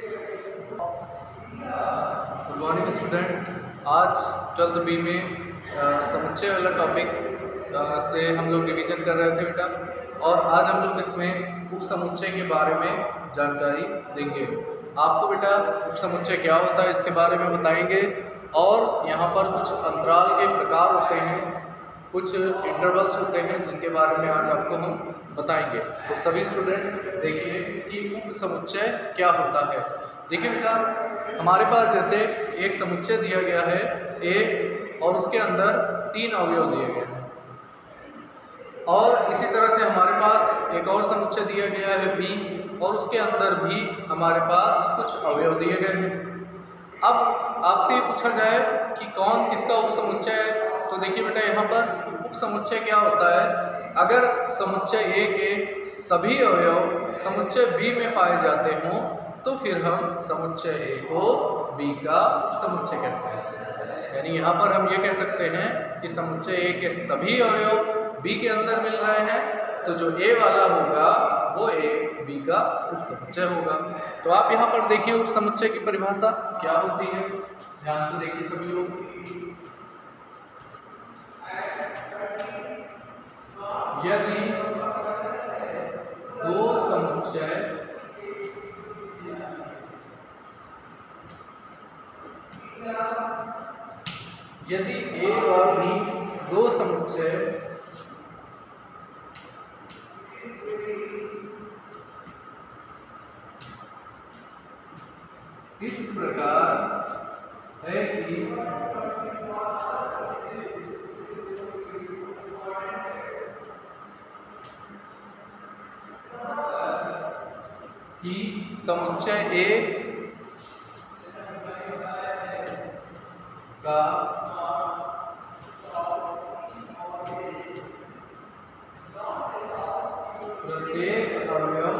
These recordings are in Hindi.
Good morning student. आज 12th बी में समुच्चय वाला टॉपिक से हम लोग रिवीजन कर रहे थे बेटा, और आज हम लोग इसमें उप समुच्चय के बारे में जानकारी देंगे। आपको बेटा उप समुच्चय क्या होता है इसके बारे में बताएंगे, और यहाँ पर कुछ अंतराल के प्रकार होते हैं, कुछ इंटरवल्स होते हैं जिनके बारे में आज आपको हम बताएंगे। तो सभी स्टूडेंट देखिए कि उप समुच्चय क्या होता है। देखिए बेटा, हमारे पास जैसे एक समुच्चय दिया गया है ए, और उसके अंदर 3 अवयव दिए गए हैं, और इसी तरह से हमारे पास एक और समुच्चय दिया गया है बी, और उसके अंदर भी हमारे पास कुछ अवयव दिए गए हैं। अब आपसे ये पूछा जाए कि कौन किसका उप समुच्चय है, तो देखिए बेटा, यहाँ पर उप समुच्चय क्या होता है। अगर समुच्चय ए के सभी अवयव समुच्चय बी में पाए जाते हों तो फिर हम समुच्चय ए को बी का समुच्चय कहते हैं। यानी यहाँ पर हम ये कह सकते हैं कि समुच्चय ए के सभी अवयव बी के अंदर मिल रहे हैं, तो जो ए वाला होगा वो ए बी का उप समुच्चय होगा। तो आप यहाँ पर देखिए उप समुच्चय की परिभाषा क्या होती है, ध्यान से देखिए सभी लोग। यदि दो समुच्चय यदि ए और बी दो समुच्चय इस प्रकार है कि समुच्चय ए का प्रत्येक अवयव,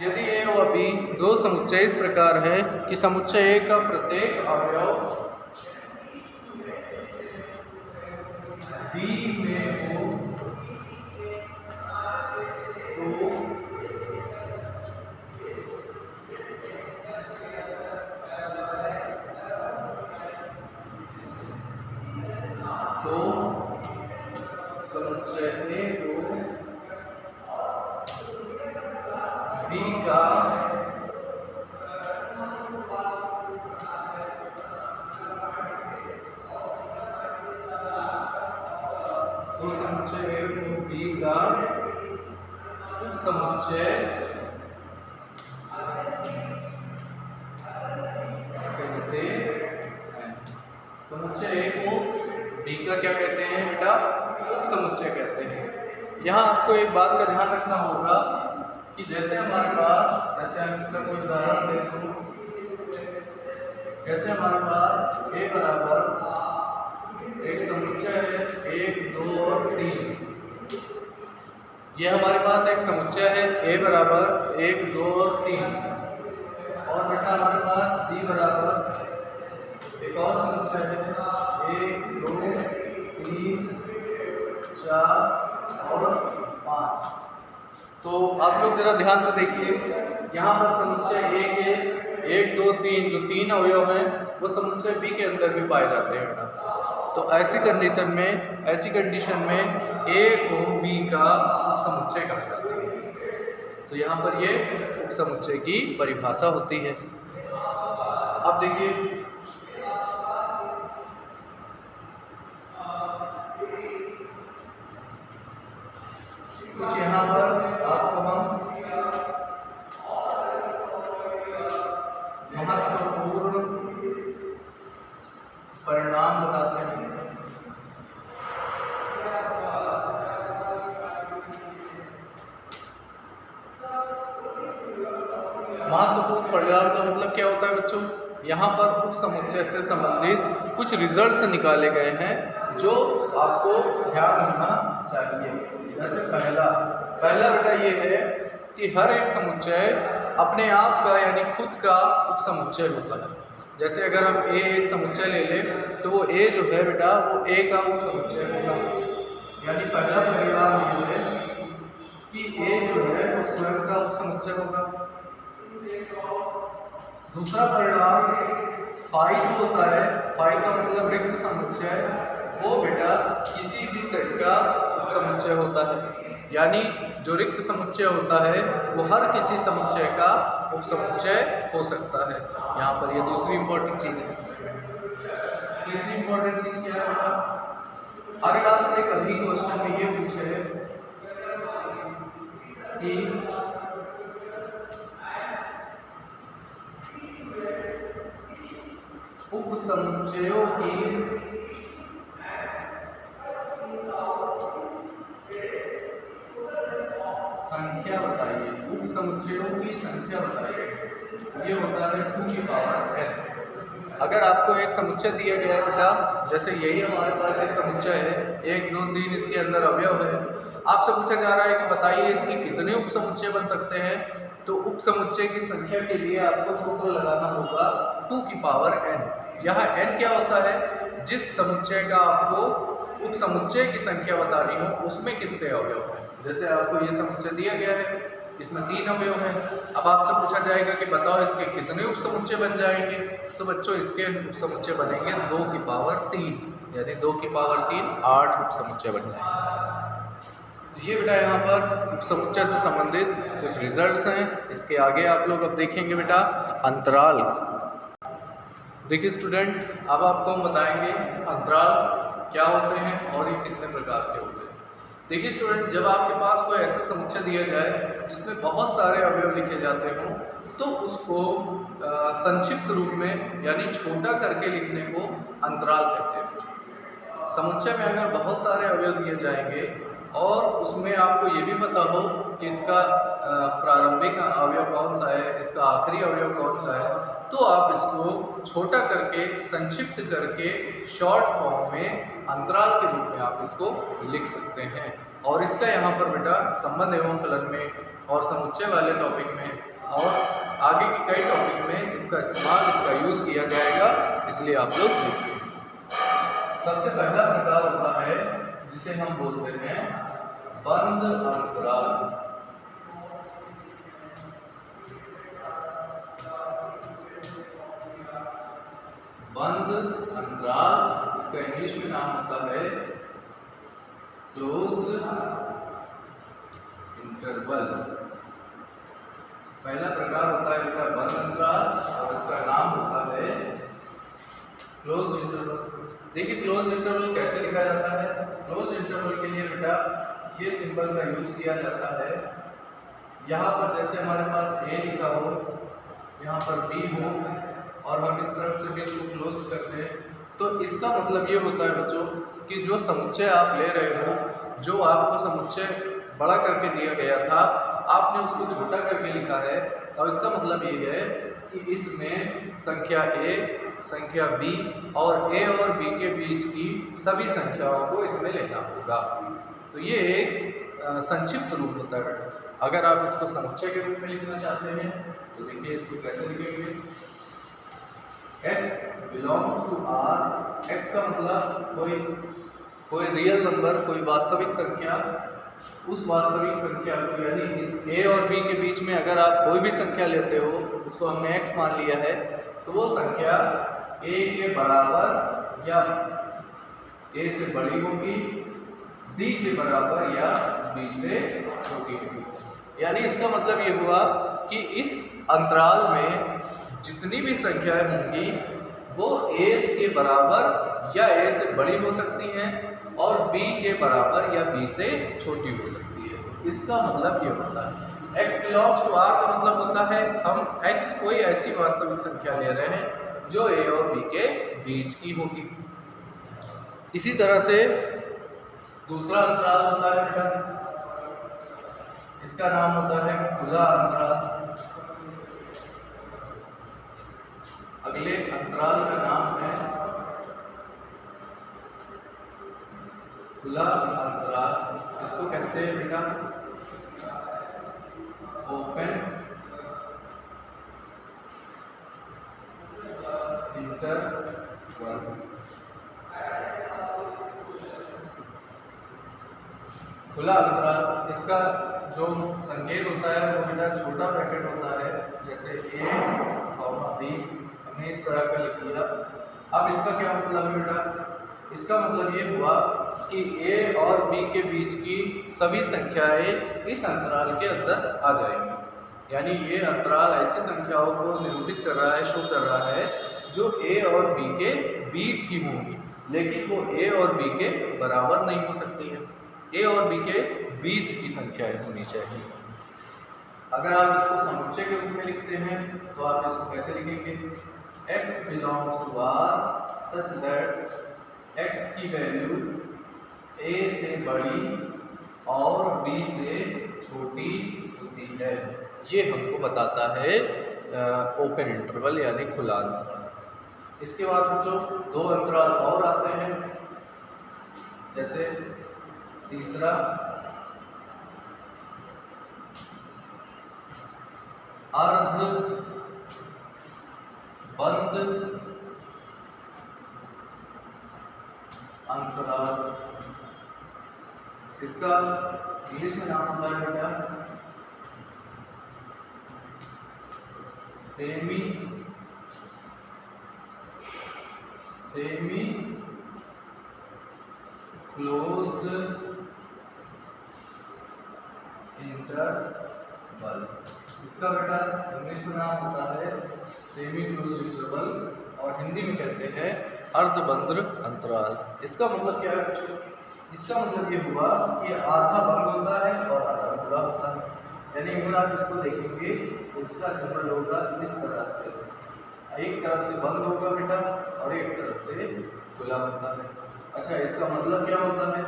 यदि ए और बी दो समुच्चय इस प्रकार है कि समुच्चय ए का प्रत्येक अवयव बी में हो, तो समुच्चय ए को बी का उप समुच्चय कहते हैं। समुच्चय ए को बी का क्या कहते हैं बेटा, उप समुच्चय कहते हैं। यहाँ आपको एक बात का ध्यान रखना होगा कि जैसे हमारे पास, जैसे हम इसका कोई उदाहरण दें तो जैसे हमारे पास ए बराबर एक समुच्चय है 1, 2 और 3। ये हमारे पास एक समुच्चय है ए बराबर 1, 2 और 3, और बेटा हमारे पास बी बराबर एक और समुच्चय है 1, 2, 3, 4 और 5। तो आप लोग जरा ध्यान से देखिए, यहाँ पर समुच्चय ए के 1, 2, 3 जो 3 अवयव हैं वो समुच्चय बी के अंदर भी पाए जाते हैं बेटा। तो ऐसी कंडीशन में ए को बी का उप समुच्चय कहा जाता है। तो यहाँ पर ये उप समुच्चय की परिभाषा होती है। अब देखिए, कुछ यहाँ पर आपको हम महत्वपूर्ण परिणाम बताते हैं। महत्वपूर्ण परिणाम का मतलब क्या होता है बच्चों, यहाँ पर उप समुच्चय से संबंधित कुछ रिजल्ट्स निकाले गए हैं जो आपको ध्यान रखना चाहिए। जैसे पहला बेटा ये है कि हर एक समुच्चय अपने आप का यानी खुद का उप समुच्चय होता है। जैसे अगर हम ए एक समुच्चय ले लें तो वो ए जो है बेटा वो ए का उप समुच्चय होगा। यानी पहला परिणाम ये है कि ए जो है वो स्वयं का उपसमुच्चय होगा। दूसरा परिणाम फाई जो होता है, फाई का मतलब रिक्त समुच्चय, वो बेटा किसी भी सेट का उपसमुच्चय होता है। यानी जो रिक्त समुच्चय होता है वो हर किसी समुच्चय का उपसमुच्चय हो सकता है। यहाँ पर ये दूसरी इंपॉर्टेंट चीज है। तीसरी इंपॉर्टेंट चीज क्या है बेटा, अगर आपसे कभी क्वेश्चन में ये पूछे कि उपसमुच्चयों की संख्या बताइए, उपसमुच्चयों की संख्या बताइए, ये होता है 2 की पावर n। अगर आपको एक समुच्चय दिया गया है बेटा, जैसे यही हमारे पास एक समुच्चय है, 1 2 3 इसके अंदर अवयव है, आपसे पूछा जा रहा है कि बताइए इसके कितने उपसमुच्चय बन सकते हैं। तो उपसमुच्चय की संख्या के लिए आपको सूत्र लगाना होगा 2 की पावर n। यहाँ n क्या होता है, जिस समुच्चय का आपको उपसमुच्चय की संख्या बतानी हो उसमें कितने अवयव हैं। जैसे आपको ये समुच्चय दिया गया है, इसमें 3 अवयव हैं। अब आपसे पूछा जाएगा कि बताओ इसके कितने उपसमुच्चय बन जाएंगे। तो बच्चों इसके उपसमुच्चय बनेंगे 2 की पावर 3, यानी 2 की पावर 3 8 उपसमुच्चय बन जाएंगे। तो ये बेटा यहाँ पर उपसमुच्चय से संबंधित कुछ रिजल्ट्स हैं। इसके आगे आप लोग अब देखेंगे बेटा अंतराल। देखिए स्टूडेंट, अब आपको हम बताएंगे अंतराल क्या होते हैं और ये कितने प्रकार के होते हैं। देखिए स्टूडेंट, जब आपके पास कोई ऐसा समुच्चय दिया जाए जिसमें बहुत सारे अवयव लिखे जाते हों तो उसको संक्षिप्त रूप में यानी छोटा करके लिखने को अंतराल कहते हैं। समुच्चय में अगर बहुत सारे अवयव दिए जाएंगे और उसमें आपको ये भी पता हो कि इसका प्रारंभिक अवयव कौन सा है, इसका आखिरी अवयव कौन सा है, तो आप इसको छोटा करके संक्षिप्त करके शॉर्ट फॉर्म में अंतराल के रूप में आप इसको लिख सकते हैं। और इसका यहाँ पर बेटा संबंध एवं फलन में और समुच्चय वाले टॉपिक में और आगे के कई टॉपिक में इसका इस्तेमाल, इसका यूज किया जाएगा, इसलिए आप लोग देखिए। सबसे पहला प्रकार होता है जिसे हम बोलते हैं बंद अंतराल। बंद अंतराल, इसका इंग्लिश में नाम होता है क्लोज्ड इंटरवल। पहला प्रकार होता है बेटा बंद अंतराल और इसका नाम होता है क्लोज्ड इंटरवल। देखिए क्लोज्ड इंटरवल कैसे लिखा जाता है। क्लोज्ड इंटरवल के लिए बेटा ये सिंबल का यूज किया जाता है। यहाँ पर जैसे हमारे पास ए लिखा हो, यहाँ पर बी हो और हम इस तरफ से भी इसको क्लोज कर दें, तो इसका मतलब ये होता है बच्चों कि जो समुच्चय आप ले रहे हो, जो आपको समुच्चय बड़ा करके दिया गया था, आपने उसको छोटा करके लिखा है। और इसका मतलब ये है कि इसमें संख्या ए, संख्या बी और ए और बी के बीच की सभी संख्याओं को इसमें लेना होगा। तो ये एक संक्षिप्त रूप होता है बेटा। अगर आप इसको समुच्चय के रूप में लिखना चाहते हैं तो देखिए इसको कैसे लिखेंगे। x belongs to r, x का मतलब कोई रियल नंबर, कोई वास्तविक संख्या, उस वास्तविक संख्या को यानी इस a और b के बीच में अगर आप कोई भी संख्या लेते हो, उसको हमने x मान लिया है, तो वो संख्या a के बराबर या a से बड़ी होगी, b के बराबर या b से छोटी होगी। यानी इसका मतलब ये हुआ कि इस अंतराल में जितनी भी संख्याएं होंगी वो a के बराबर या a से बड़ी हो सकती हैं और b के बराबर या b से छोटी हो सकती है। इसका मतलब ये होता है x बिलोंग्स टू r का मतलब होता है हम x कोई ऐसी वास्तविक संख्या ले रहे हैं जो a और b के बीच की होगी। इसी तरह से दूसरा अंतराल होता है बेटा, इसका नाम होता है खुला अंतराल। अगले अंतराल का नाम है खुला अंतराल। इसको कहते हैं बेटा ओपन इंटरवल। खुला अंतराल, इसका जो संकेत होता है वो बेटा छोटा ब्रैकेट होता है, जैसे ए और बी हमने इस तरह का लिख दिया। अब इसका क्या मतलब है बेटा? इसका मतलब ये हुआ कि ए और बी के बीच की सभी संख्याएं इस अंतराल के अंदर आ जाएंगी। यानी ये अंतराल ऐसी संख्याओं को निरूपित कर रहा है, शो कर रहा है जो ए और बी के बीच की होंगी, लेकिन वो ए और बी के बराबर नहीं हो सकती है। ए और बी के बीच की संख्याएं होनी चाहिए। अगर आप इसको समुच्चय के रूप में लिखते हैं तो आप इसको कैसे लिखेंगे? x belongs to R such that x की वैल्यू a से बड़ी और b से छोटी होती है। ये हमको बताता है ओपन इंटरवल यानी खुला अंतराल। इसके बाद बच्चों दो अंतराल और आते हैं, जैसे तीसरा अर्ध बंद अंतराल। इसका इंग्लिश में नाम होता है बेटा सेमी क्लोज्ड इंटरवल। इसका बेटा इंग्लिश में नाम होता है सेमी क्लोज्ड इंटरवल और हिंदी में कहते हैं अर्धबंद अंतराल। इसका मतलब क्या है बच्चों? इसका मतलब ये हुआ कि आधा बंद होता है और आधा खुला होता है। यानी अगर आप इसको देखेंगे तो इसका सिंबल होगा इस तरह से, एक तरफ से बंद होगा बेटा और एक तरफ से खुला होता है। अच्छा, इसका मतलब क्या होता है?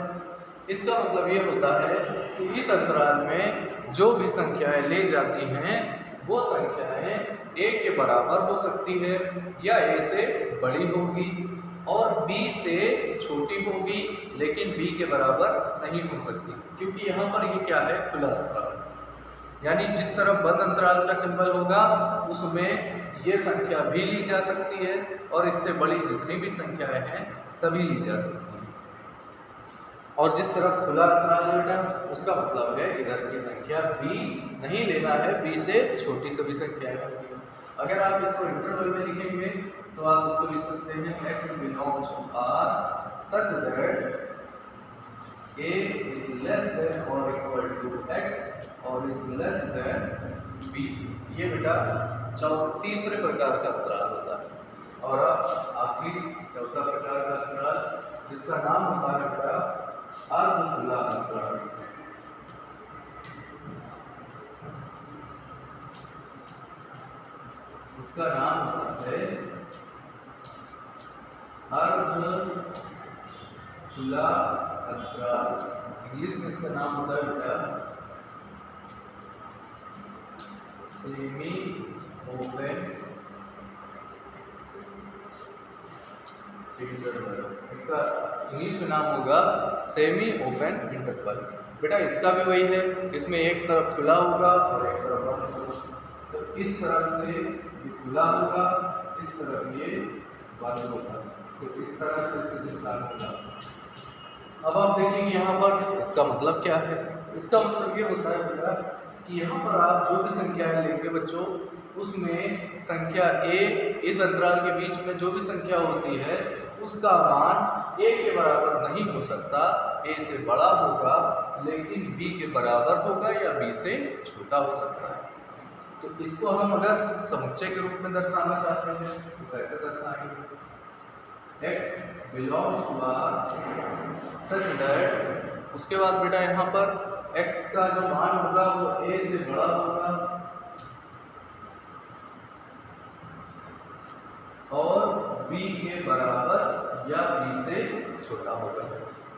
इसका मतलब ये होता है कि इस अंतराल में जो भी संख्याएं ले जाती हैं वो संख्याएं a के बराबर हो सकती है या a से बड़ी होगी और b से छोटी होगी, लेकिन b के बराबर नहीं हो सकती, क्योंकि यहाँ पर ये क्या है? खुला अंतराल। यानी जिस तरफ बंद अंतराल का सिंबल होगा उसमें ये संख्या भी ली जा सकती है और इससे बड़ी जितनी भी संख्याएं हैं सभी ली जा सकती हैं। और जिस तरफ खुला अंतराल है बेटा उसका मतलब है इधर की संख्या b नहीं लेना है, b से छोटी सभी संख्याएं होंगी। अगर आप इसको इंटरवल में लिखेंगे तो आप इसको लिख सकते हैं x belongs to R such that a is less than or equal to x और is less than b। ये बेटा तीसरे प्रकार का अंतराल होता है। और अब आखिरी चौथा प्रकार का अंतराल जिसका नाम होता है बेटा अर्धखुला अंतराल। इसका नाम होता है अर्धखुला अंतराल। इंग्लिश में इसका नाम होता है बेटा सेमी ओपन इंटरवल। इसका इंग्लिश में नाम होगा सेमी ओपन इंटरवल। बेटा इसका भी वही है, इसमें एक तरफ खुला होगा और एक तरफ बंद होगा। तो इस तरह से ये खुला होगा, इस तरफ ये बंद होगा, तो इस तरह से इसे निशान होगा। अब आप देखेंगे यहाँ पर इसका मतलब क्या है? इसका मतलब ये होता है बेटा कि यहाँ पर आप जो भी संख्याएं लेंगे बच्चों उसमें संख्या a इस अंतराल के बीच में जो भी संख्या होती है उसका मान a के बराबर नहीं हो सकता, a से बड़ा होगा लेकिन b के बराबर होगा या b से छोटा हो सकता है। तो इसको हम अगर समुच्चय के रूप में दर्शाना चाहते हैं तो कैसे दर्शाएंगे? x belongs to R such that, उसके बाद बेटा यहाँ पर x का जो मान होगा वो a से बड़ा होगा और b के बराबर या b से छोटा होगा।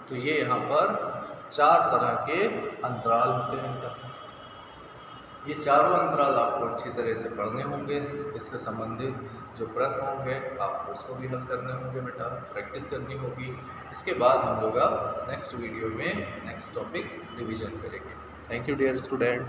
तो ये यहाँ पर चार तरह के अंतराल होते हैं। ये चारों अंतराल आपको अच्छी तरह से पढ़ने होंगे, इससे संबंधित जो प्रश्न होंगे आपको उसको भी हल करने होंगे बेटा, प्रैक्टिस करनी होगी। इसके बाद हम लोग अब नेक्स्ट वीडियो में नेक्स्ट टॉपिक रिवीजन करेंगे। Thank you dear student.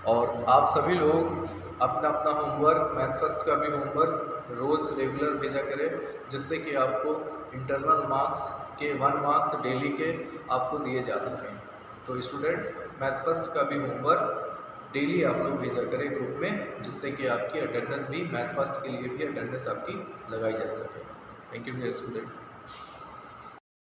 और आप सभी लोग अपना अपना होमवर्क, मैथ फर्स्ट का भी होमवर्क रोज़ रेगुलर भेजा करें, जिससे कि आपको इंटरनल मार्क्स के 1 मार्क्स डेली के आपको दिए जा सकें। तो स्टूडेंट मैथ फर्स्ट का भी होमवर्क डेली आप लोग भेजा करें ग्रुप में, जिससे कि आपकी अटेंडेंस भी मैथ फर्स्ट के लिए भी अटेंडेंस आपकी लगाई जा सके। Thank you dear student.